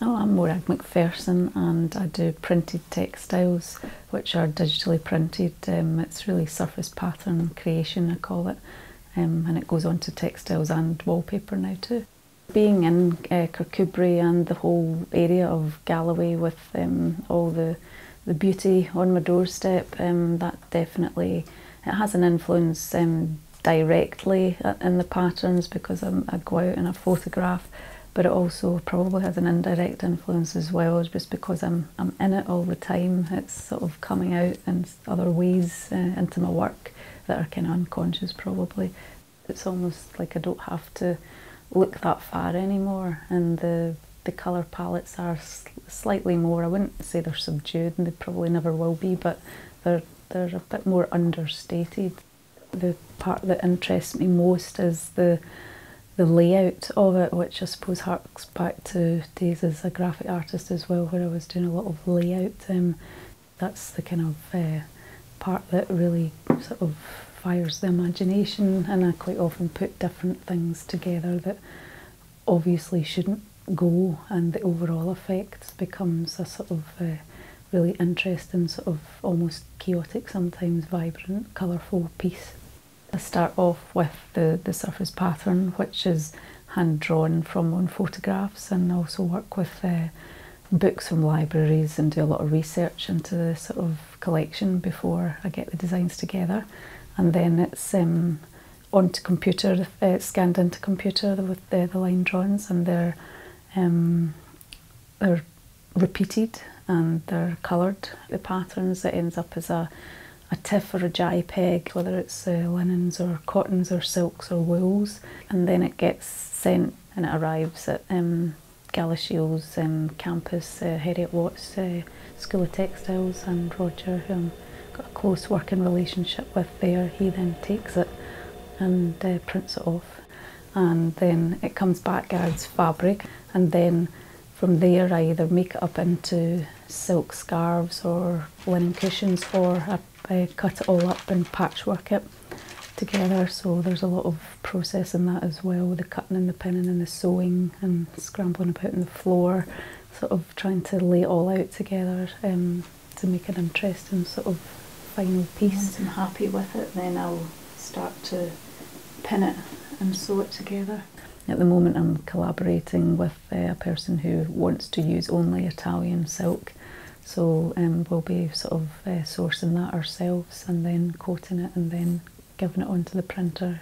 Oh, I'm Morag Macpherson and I do printed textiles, which are digitally printed. It's really surface pattern creation, I call it, and it goes on to textiles and wallpaper now too. Being in Kirkcudbright and the whole area of Galloway with all the beauty on my doorstep, that definitely, it has an influence directly in the patterns because I go out and I photograph, but it also probably has an indirect influence as well, just because I'm in it all the time. It's sort of coming out in other ways into my work that are kind of unconscious probably. It's almost like I don't have to look that far anymore, and the colour palettes are slightly more, I wouldn't say they're subdued, and they probably never will be, but they're a bit more understated. The part that interests me most is the layout of it, which I suppose harks back to days as a graphic artist as well, where I was doing a lot of layout. That's the kind of part that really sort of fires the imagination, and I quite often put different things together that obviously shouldn't go, and the overall effect becomes a sort of really interesting, sort of almost chaotic, sometimes vibrant, colourful piece. I start off with the surface pattern, which is hand drawn from on photographs, and also work with books from libraries and do a lot of research into the sort of collection before I get the designs together. And then it's onto computer, scanned into computer with the line drawings, and they're repeated and they're coloured. The patterns, it ends up as a TIFF or a JPEG, whether it's linens or cottons or silks or wools, and then it gets sent and it arrives at Galashiels campus, Heriot Watt's School of Textiles, and Roger, who I've got a close working relationship with there, he then takes it and prints it off, and then it comes back as fabric, and then from there I either make it up into silk scarves or linen cushions, or I cut it all up and patchwork it together. So there's a lot of process in that as well, the cutting and the pinning and the sewing and scrambling about on the floor, sort of trying to lay it all out together to make an interesting sort of final piece. Once I'm happy with it, then I'll start to pin it and sew it together. At the moment I'm collaborating with a person who wants to use only Italian silk, so we'll be sort of sourcing that ourselves and then coating it and then giving it onto the printer.